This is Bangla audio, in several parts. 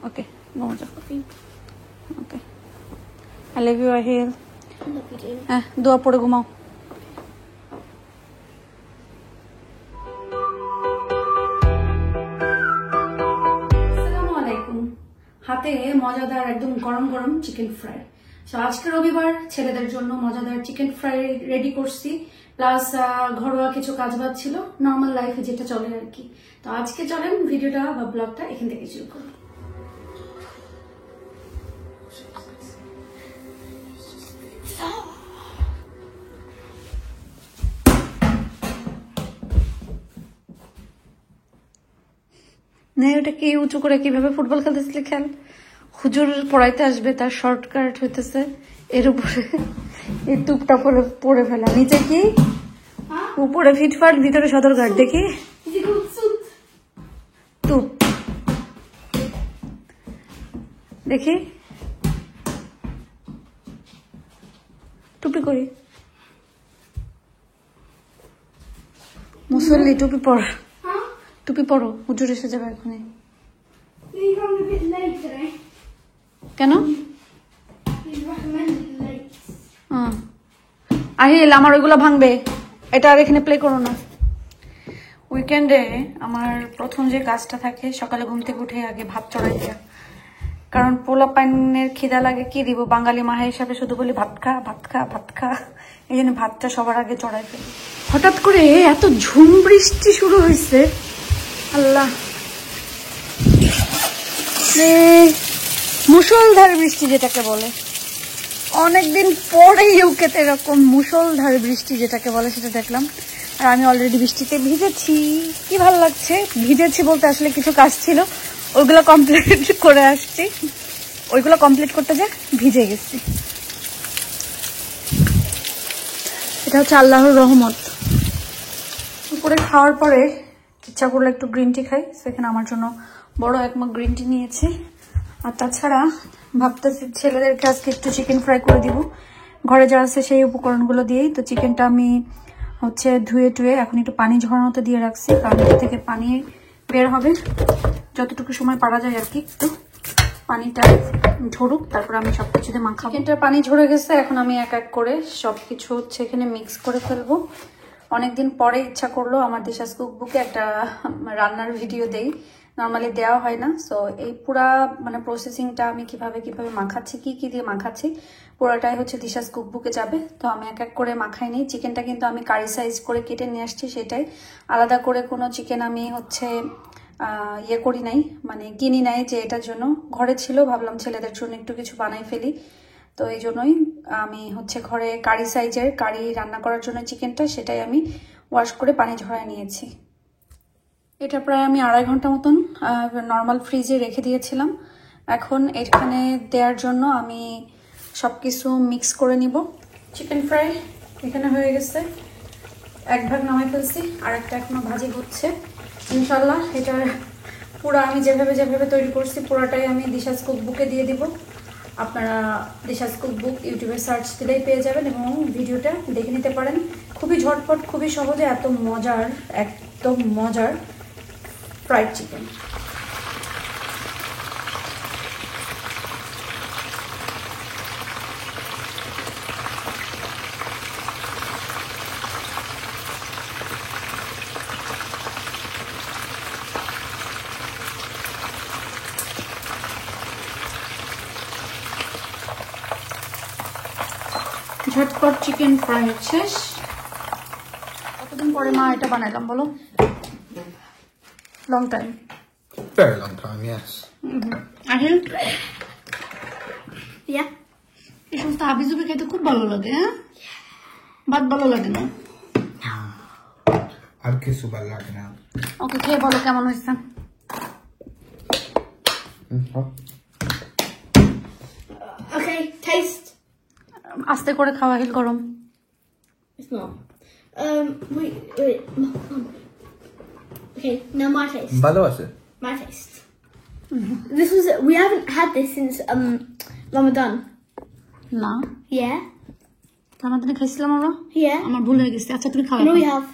ওকে ঘুমো যাও। Okay I love you Ahil. হ্যাঁ দোয়া পড়ে ঘুমাও। আসসালামু আলাইকুম। হাতে মজাদার একদম গরম গরম চিকেন ফ্রাই। আজকে রবিবার, ছেলেদের জন্য মজাদার চিকেন ফ্রাই রেডি করছি, প্লাস ঘরোয়া কিছু কাজ বাজ ছিল, নর্মাল লাইফে যেটা চলে আর কি। তো আজকে চলেন ভিডিওটা বা ব্লগটা এখান থেকে শুরু করি। ওটা কি উঁচু করে কিভাবে ফুটবল খেলতেছিলে খেল। হুজুর পড়াইতে আসবে, তার শর্টকাট হইতেছে এর উপরে এই টুপটা পরে ফেলা। নিচে কি উপরে ফিটফাট, ভিতরে সদরঘাট। দেখি টুপ দেখি, টুপি করি মুসল্লি। টুপি পর, টুপি পরো, হুজুর এসে যাবে এখনই। কেন আহিল আমার ওইগুলো ভাঙবে, এটা আর এখানে প্লে করো না। উইকেন্ডে আমার প্রথম যে কাজটা থাকে, সকালে ঘুম থেকে উঠে আগে ভাত চড়াই দেওয়া। কারণ পোলা পাইনের খিদা লাগে, কি দিব, বাঙালি মাহে হিসাবে শুধু বলি ভাত খা ভাত খা ভাত খা, এই জন্য ভাতটা সবার আগে চড়াই ফেলি। হঠাৎ করে এত ঝুম বৃষ্টি শুরু হয়েছে, আল্লাহ, মুষলধারে বৃষ্টি যেটাকে বলে। অনেকদিন পরে ইউকেতে এরকম মুষলধারে বৃষ্টি যেটাকে বলে সেটা দেখলাম। আর আমি অলরেডি বৃষ্টিতে ভিজেছি, কি ভালো লাগছে। ভিজেছি বলতে আসলে কিছু কাজ ছিল, ওইগুলো কমপ্লিট করে আসছি। ওইগুলো কমপ্লিট করতে যা ভিজে গেছি। এটা হচ্ছে আল্লাহর রহমত। দুপুরে খাওয়ার পরে ইচ্ছা করলে একটু গ্রিন টি খাই, সেখানে আমার জন্য বড় এক মগ গ্রিন টি নিয়েছি। আর তাছাড়া ভাবতেছি ছেলেদেরকে আজকে একটু চিকেন ফ্রাই করে দিব, ঘরে যা আছে সেই উপকরণগুলো দিয়েই। তো চিকেনটা আমি হচ্ছে ধুয়ে টুয়ে এখন একটু পানি ঝরানোতে দিয়ে রাখছি, কারণ এর থেকে পানি বের হবে যতটুকু সময় পারা যায় আর কি। একটু পানিটা ঝরুক, তারপর আমি সবকিছুতে মাখাবো। চিকেনটার পানি ঝরে গেছে, এখন আমি এক এক করে সবকিছু হচ্ছে এখানে মিক্স করে ফেলবো। অনেকদিন পরে ইচ্ছা করলো আমার দিশাস কুকবুকে একটা রান্নার ভিডিও দেই, নর্মালি দেওয়া হয় না। সো এই পুরা মানে প্রসেসিংটা আমি কিভাবে মাখাচ্ছি, কি দিয়ে মাখাচ্ছি, পুরাটাই হচ্ছে দিশাস কুকবুকে যাবে। তো আমি এক এক করে মাখাই নিই। চিকেনটা কিন্তু আমি কারি সাইজ করে কেটে নিয়ে আসছি, সেটাই। আলাদা করে কোনো চিকেন আমি হচ্ছে ইয়ে করি নাই, মানে কিনি নাই, যে এটার জন্য ঘরে ছিল, ভাবলাম ছেলেদের জন্য একটু কিছু বানাই ফেলি। তো এই জন্যই আমি হচ্ছে ঘরে কারি সাইজের কারি রান্না করার জন্য চিকেনটা, সেটাই আমি ওয়াশ করে পানি ঝরায় নিয়েছি। এটা প্রায় আমি 2.5 ঘন্টা মতন নর্মাল ফ্রিজে রেখে দিয়েছিলাম। এখন এখানে দেওয়ার জন্য আমি সব কিছু মিক্স করে নিব। চিকেন ফ্রাই এখানে হয়ে গেছে, এক ভাগ নামাই ফেলছি, আর একটা এখনো ভাজি হচ্ছে। ইনশাল্লাহ এটা পুরো আমি যেভাবে তৈরি করছি পুরাটাই আমি দিশাস কুকবুকে দিয়ে দিব। আপনারা দিশাস কুকবুক ইউটিউবে সার্চ দিলেই পেয়ে যাবেন এবং ভিডিওটা দেখে নিতে পারেন। খুবই ঝটপট, খুবই সহজে, একদম মজার ফ্রাইড চিকেন। ঝটপট চিকেন ফ্রাই শেষ। কতদিন পরে মা এটা বানাইলাম বলো? Long time, very long time, yes. আহিল ইয়া এই সমস্ত হাবিজুবি খেতে খুব ভালো লাগে। হ্যাঁ, ভাত ভালো লাগে না, আর কিছু ভালো লাগে না। ওকে, খেয়ে বলো কেমন হয়েছে। Okay, taste. আস্তে করে খাওয়া, হিল গরম। It's not. Wait. Okay, now my taste. ভালো আছে। My taste. This was. We haven't had this since Ramadan. না, Yeah. আমাদের খাইছিলাম আমরা। Yeah. আমার ভুল হয়ে গেছে। আচ্ছা তুমি খাও। No, we have.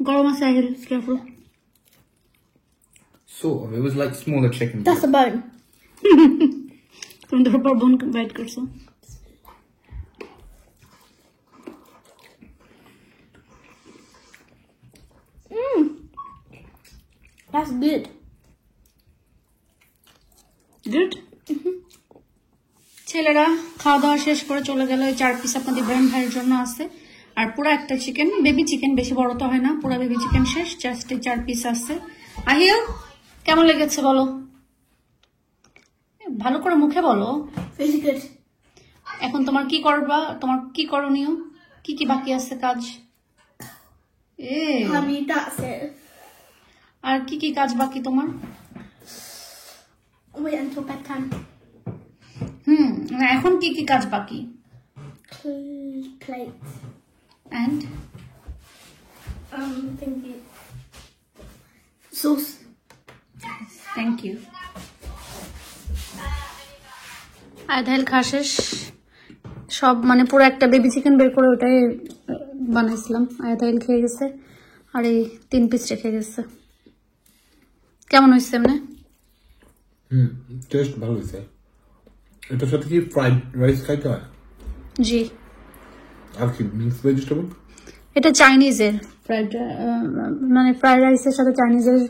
গরম আছে, Ahil, careful. Sort of. It was like smaller chicken. That's a bone. তুমি ধরো পর বোন বাইট করছো। That's good. গুড। ছেলেরা খাওয়া দাওয়া শেষ করে চলে গেল। 4 পিস আপনাদের ইব্রাহিম ভাইয়ের জন্য আছে, আর পুরো একটা চিকেন, বেবি চিকেন, বেশি বড় তো হয় না, পুরো বেবি চিকেন শেষ, জাস্ট 4 পিস আছে। আহিল কেমন লেগেছে বলো, ভালো করে মুখে বলো। Really good. এখন তোমার কি করবা, তোমার কি করণীয়, কি কি বাকি আছে কাজ? That's it. আর কি কি কাজ বাকি তোমার? Wait until bedtime. এখন কি কি কাজ বাকি? Plates. And Thingy. Sauce. Thank you. আয়ধাইল খাওয়া শেষ সব, মানে পুরো একটা বেবি চিকেন বের করে ওটাই বানাইছিলাম। আয়ধাইল খেয়ে গেছে, আর এই 3 পিস রেখে গেছে। কেমন হয়েছে এমনি? টেস্ট ভালো হয়েছে। এটার সাথে কি ফ্রাইড রাইস খাইতে হয়? জি। আর কি মিক্স ভেজিটেবল? এটা চাইনিজের ফ্রাইড, মানে ফ্রাইড রাইসের সাথে চাইনিজের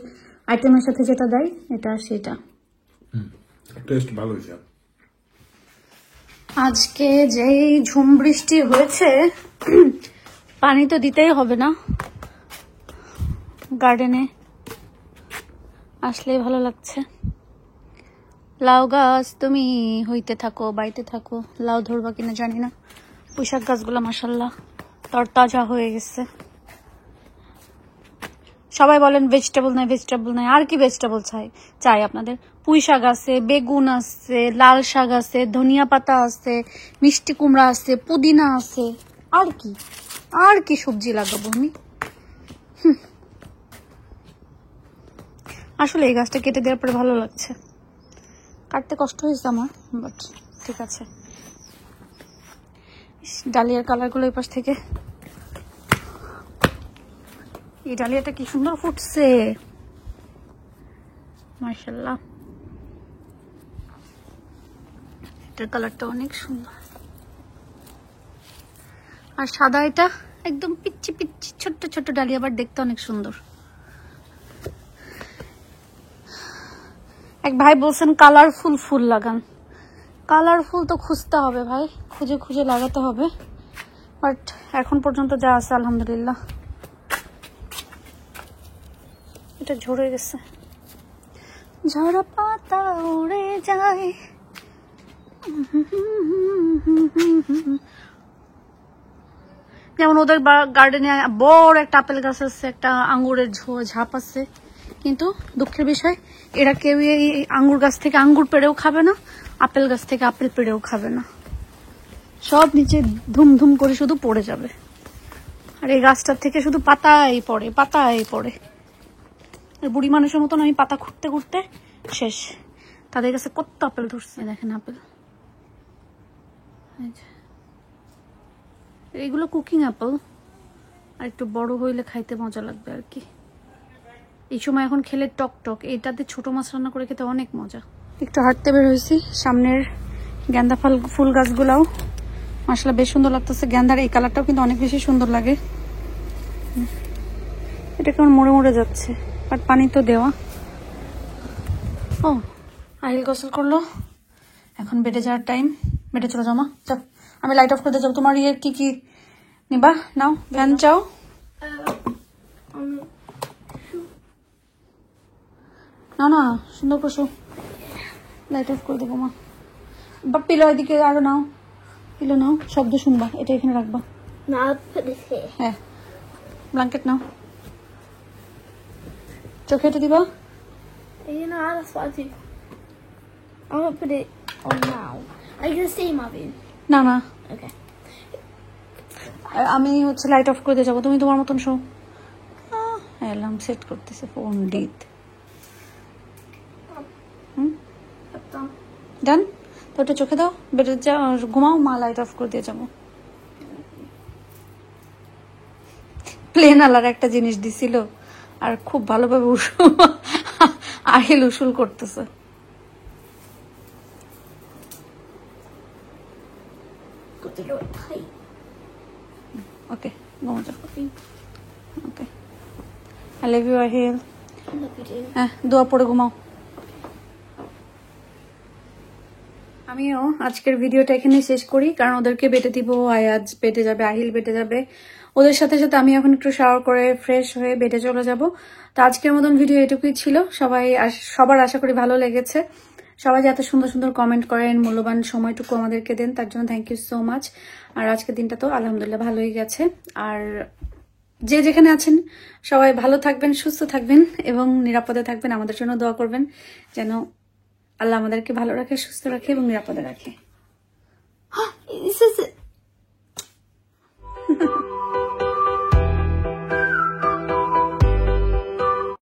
আইটেমের সাথে যেটা দেয় এটা সেটা। টেস্ট ভালো হয়েছে। আজকে যেই ঝুম বৃষ্টি হয়েছে, পানি তো দিতেই হবে না, গার্ডেনে আসলেই ভালো লাগছে। লাউ গাছ তুমি হইতে থাকো, বাইতে থাকো, লাউ ধরবা কিনা জানি না। পুঁইশাক গাছগুলো মাশাল্লাহ তরতাজা হয়ে গেছে। সবাই বলেন ভেজিটেবল নাই, ভেজিটেবল নাই, আর কি ভেজিটেবল চাই আপনাদের? পুঁই শাক আছে, বেগুন আছে, লাল শাক আছে, ধনিয়া পাতা আছে, মিষ্টি কুমড়া আছে, পুদিনা আছে, আর কি সবজি লাগাবো আমি? আসলে এই গাছটা কেটে দেওয়ার পরে ভালো লাগছে, কাটতে কষ্ট হয়েছে আমার, বাট ঠিক আছে। ডালিয়ার কালারগুলো এই পাশ থেকে, এই ডালিয়াটা কি সুন্দর ফুটছে মাশাআল্লাহ, এটার কালারটা অনেক সুন্দর। আর সাদা এটা একদম পিচ্ছি পিচ্ছি ছোট্ট ছোট্ট ডালিয়া, আবার দেখতে অনেক সুন্দর। এক ভাই বলছেন কালারফুল ফুল লাগান, কালারফুল তো খুঁজতে হবে ভাই, খুঁজে খুঁজে লাগাতে হবে, বাট এখন পর্যন্ত যা আছে আলহামদুলিল্লাহ। এটা ঝরে গেছে, ঝরা পাতা উড়ে যায়। যেমন ওদের গার্ডেনে বড় একটা আপেল গাছ আছে, একটা আঙ্গুরের ঝাপ আছে, কিন্তু দুঃখের বিষয় এরা কেউ এই আঙ্গুর গাছ থেকে আঙ্গুর পেড়েও খাবে না, আপেল গাছ থেকে আপেল পেড়েও খাবে না, সব নিচে ধুম ধুম করে শুধু পড়ে যাবে। আর এই গাছটার থেকে শুধু পাতাই পড়ে, পাতাই পড়ে। বুড়ি মানুষের মতন আমি পাতা খুঁড়তে খুঁড়তে শেষ। তাদের কাছে কত আপেল ধরছে, দেখেন আপেল, এইগুলো কুকিং আপেল, আর একটু বড় হইলে খাইতে মজা লাগবে আর কি। এই সময় এখন খেলে টক টক, এটাতে ছোট মাছ রান্না করে খেতে অনেক মজা। একটু হাঁটতে বের হয়েছি, সামনের গেন্দা ফুল গাছগুলাও মাশাআল্লাহ বেশ সুন্দর লাগতেছে। গেন্দার এই কালারটাও কিন্তু অনেক বেশি সুন্দর লাগে। এটা কেমন মরে মরে যাচ্ছে, বাট পানি তো দেওয়া। ও আহিল গোসল করলো, এখন বেডে যাওয়ার টাইম, বেডে চলে যাও মা, চল আমি লাইট অফ করতে যাবো। তোমার ইয়ে কি কি নিবা নাও, ফ্যান চাও? না না সুন্দর করছো, লাইট অফ করে দেবো মা। বা পিলো এদিকে আরো নাও, পিলো নাও, শব্দ শুনবা, এটা এখানে রাখবা। No, I'll put this here. হ্যাঁ ব্ল্যাঙ্কেট নাও, চোখে এটা দিবা। You know, that's what I do. I'm gonna put it on now. Are you gonna see Marvin? না না Okay. আমি হচ্ছে লাইট অফ করে দিয়ে যাবো, তুমি তোমার মতন শো। অ্যালার্ম সেট করতেছে ফোন ডিট। ডান, তো ওটা চোখে দাও, বেডে যাও, ঘুমাও, মা লাইট অফ করে দিয়ে যাবো। প্লেন আলার একটা জিনিস দিছিল, আর খুব ভালোভাবে আহিল উসুল করতেছে। ওকে ঘুমো যাও। Okay I love you Ahil. হ্যাঁ দোয়া পড়ে ঘুমাও। আমিও আজকের ভিডিওটা এখানে শেষ করি, কারণ ওদেরকে বেটে দিব, আয়াজ বেটে যাবে, আহিল বেটে যাবে। ওদের সাথে সাথে আমি এখন একটু শাওয়ার করে ফ্রেশ হয়ে বেটে চলে যাব। তো আজকের মতন ভিডিও এটুকুই ছিল। সবার আশা করি ভালো লেগেছে। সবাই যে এত সুন্দর সুন্দর কমেন্ট করেন, মূল্যবান সময়টুকু আমাদেরকে দেন, তার জন্য থ্যাংক ইউ সো মাচ। আর আজকের দিনটা তো আলহামদুলিল্লাহ ভালোই গেছে। আর যে যেখানে আছেন সবাই ভালো থাকবেন, সুস্থ থাকবেন এবং নিরাপদে থাকবেন। আমাদের জন্য দোয়া করবেন যেন আল্লাহ আমাদেরকে ভালো রাখে, সুস্থ রাখে এবং নিরাপদে রাখে।